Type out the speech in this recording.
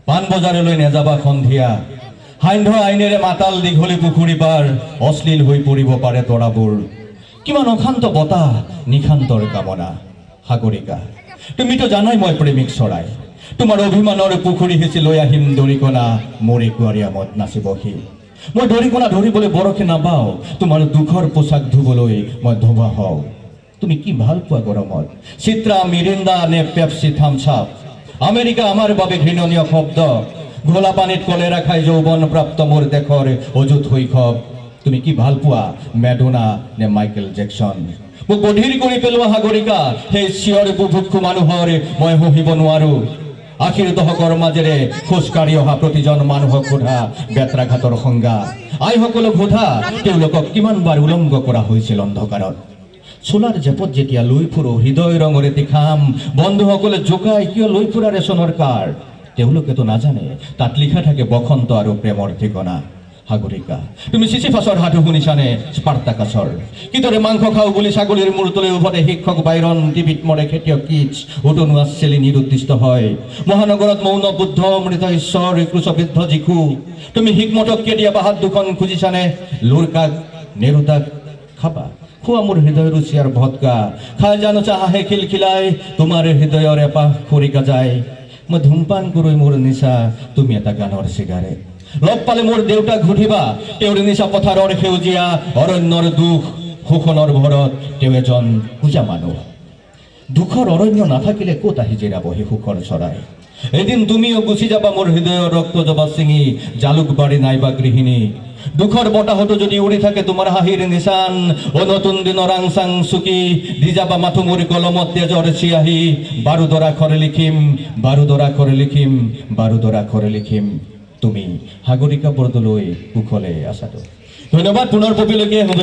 পাণ বজাৰলৈ নেযাবা সন্ধিয়া সান্ধ্য আইনেৰে মাতাল দীঘলী পুখুৰী পাৰ অশ্লীল হৈ পৰিব পাৰে তৰাবোৰ কিমান অশান্ত বতাহ নিশান্তৰ কামনা সাগৰিকা তুমিতো জানাই মই প্ৰেমিক চৰাই তোমাৰ অভিমানৰ পুখুৰী সিঁচি লৈ আহিম দৰিকণা মোৰ একুৱাৰিয়ামত নাচিব সি মই দৰিকণা ধৰিবলৈ বৰশী নাবাওঁ তোমাৰ দুখৰ পোছাক ধুবলৈ মই ধোৱা হওঁ তুমি কি ভাল পোৱা গৰমত চিত্ৰা মিৰিণ্ডা নে পেপচি থামছ আপ আমেৰিকা আমাৰ বাবে ঘৃণনীয় শব্দ ঘোলা পানীত কলেৰা খাই যৌৱন প্ৰাপ্ত মোৰ দেশৰ অযুত শৈশৱ তুমি কি ভাল পোৱা মেডোনা নে মাইকেল জেকচন মোক বধিৰ কৰি পেলোৱা সাগৰিকা সেই চিঞৰ বুভুক্ষু মানুহৰ মই সহিব নোৱাৰো আশীৰ দশকৰ মাজেৰে খোজকাঢ়ি অহা প্ৰতিজন মানুহক সোধা বেত্ৰাঘাতৰ সংজ্ঞা আইসকলক সোধা তেওঁলোকক কিমানবাৰ উলংগ কৰা হৈছিল অন্ধকাৰত চোলাৰ জেপত যেতিয়া লৈ ফুৰো হৃদয় ৰঙৰে তীখাম বন্ধুসকলে জোকাই কিয় লৈ ফুৰা ৰেচনৰ কাৰ্ড তেওঁলোকেতো নাজানে তাত লিখা থাকে বসন্ত আৰু প্ৰেমৰ ঠিকনা সাগৰিকা তুমি চিচিফাছৰ সাধু শুনিছানে স্পাৰ্টাকাছৰ কিদৰে মাংস খাওঁ বুলি ছাগলীৰ মূৰটোলৈ উভতে শিক্ষক বাইৰন টিভিত মৰে খেতিয়ক কিটছ উটনোৱা চেলি নিৰুদ্দিষ্ট হয় মহানগৰত মৌন বুদ্ধ মৃত ঈশ্বৰ ক্ৰুচবিদ্ধ যীশু তুমি হিকমতক কেতিয়াবা হাত দুখন খুজিছানে লুৰকাক নেৰুতাক খাবা খোৱা মোৰ হৃদয় ৰুচিয়াৰ ভটকা খাই জানো চাহাহে খিলখিলাই তোমাৰ হৃদয়ৰ এপাহ খৰিকা যায় মই ধূমপান কৰোঁ মোৰ নিচা তুমি এটা গানৰ চিগাৰেট লগ পালে মোৰ দেউতাক সুধিবা তেওঁৰ নিচা পথাৰৰ সেউজীয়া অৰণ্যৰ দুখ শোষণৰ ভৰত তেওঁ এজন পূজা মানুহ দুখৰ অৰণ্য নাথাকিলে ক'ত আহি জিৰাব সেই সুখৰ চৰাই এদিন তুমিও গুচি যাবা মোৰ হৃদয়ৰ ৰক্ত জবা ছিঙি জালুকবাৰী নাইবা গৃহিণী দুখৰ বতাহতো যদি উৰি থাকে তোমাৰ হাঁহিৰ নিচান অ নতুন দিনৰ আংচাং চুকি দি যাবা মাথো মোৰ কলমত তেজৰ চিয়াহী বাৰুদৰা খৰে লিখিম বাৰুদৰা খৰে লিখিম বাৰুদৰা খৰে লিখিম তুমি সাগৰিকা বৰদলৈ কুশলে আছাতো ধন্যবাদ পুনৰ পবিলৈকে